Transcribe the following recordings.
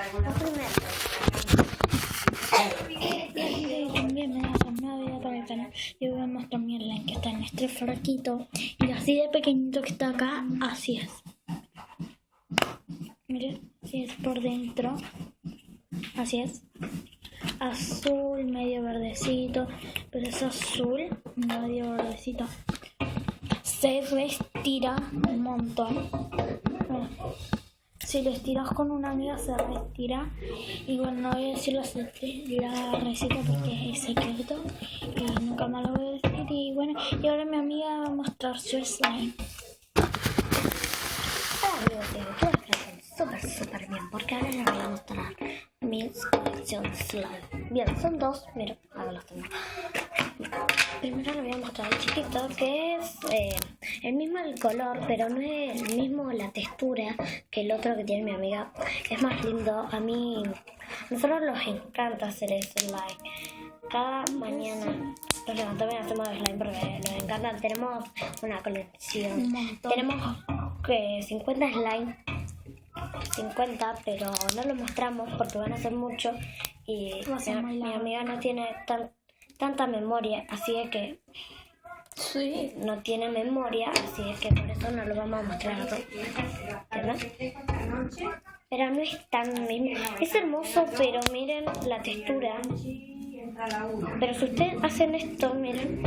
Bienvenidos a un nuevo video para el canal. Yo voy a mostrar mi slime que está en este fraquito. Y así de pequeñito que está acá, así es. Miren, así es por dentro. Así es. Azul, medio verdecito. Pero es azul, medio verdecito. Se retira un montón. Si lo estiras con una amiga se retira. Y bueno, no voy a decir la receta porque es secreto y nunca más lo voy a decir. Y bueno, y ahora mi amiga va a mostrar su slime. Hola amigos, quiero que estén súper bien porque ahora les voy a mostrar mi colección de slime. Bien, son dos, miren, ahora los tengo. Primero les voy a mostrar el chiquito, que es el mismo el color, pero no es el mismo la textura que el otro que tiene mi amiga. Es más lindo. A nosotros nos encanta hacer slime. Cada mañana nos levantamos y hacemos slime porque nos encanta. Tenemos una colección. Tenemos 50 slime. 50, pero no lo mostramos porque van a ser mucho y mi amiga no tiene tanta memoria, así es que sí, no tiene memoria, así es que por eso no lo vamos a mostrar, ¿verdad? Pero no es tan mismo. Es hermoso, pero miren la textura. Pero si ustedes hacen esto, miren.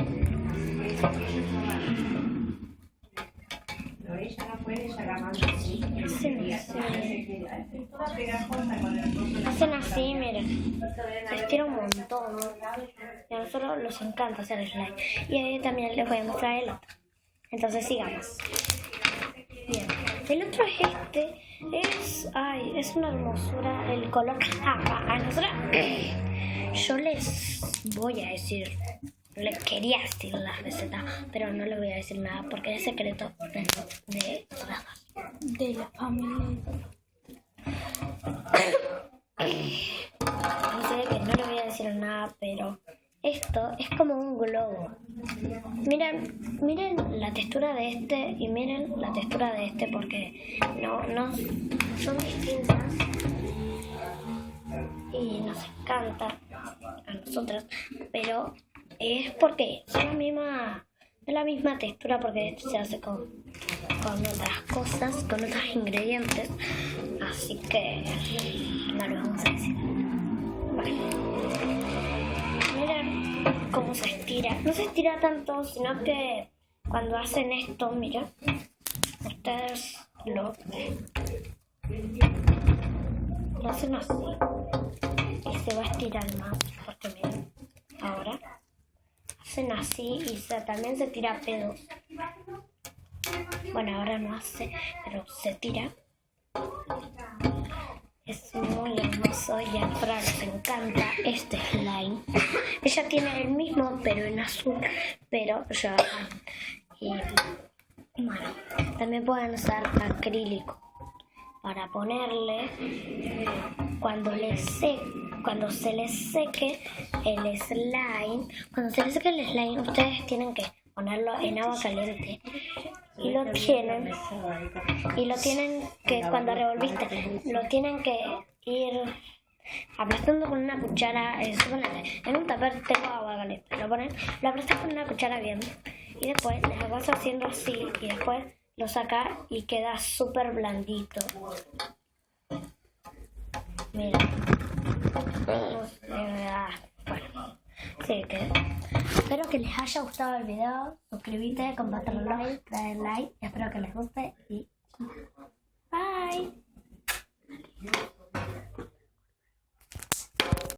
Hacen así, miren. Se estira un montón, ¿no? Y a nosotros nos encanta hacer slime. Y ahí también les voy a mostrar el otro. Entonces sigamos. Bien. El otro es este. Es una hermosura el color. A nosotros yo les voy a decir. Les quería decir la receta, pero no les voy a decir nada porque es secreto de la familia. Dice que no le voy a decir nada, pero esto es como un globo. Miren la textura de este y miren la textura de este porque no son distintas y nos encanta a nosotras, pero es porque son la misma textura porque esto se hace con otras cosas, con otros ingredientes, así que no lo vamos a decir. Bueno, miren cómo se estira. No se estira tanto, sino que cuando hacen esto, miren, ustedes lo hacen así y se va a estirar más, porque miren, ahora hacen así y también se tira pedos. Bueno, ahora no hace, pero se tira. Es muy hermoso y a Fran les encanta este slime. Ella tiene el mismo, pero en azul, pero ya. Y bueno, también pueden usar acrílico para ponerle cuando se les seque el slime. Cuando se les seque el slime, ustedes tienen que ponerlo en agua caliente y lo tienen que, cuando revolviste, lo tienen que ir aplastando con una cuchara. En un tupper tengo agua caliente, lo aplastas con una cuchara bien y después lo vas haciendo así y después lo sacas y queda súper blandito. Mira. Bueno, sí, espero que les haya gustado el video. Suscríbete, compártelo, dale like. Espero que les guste y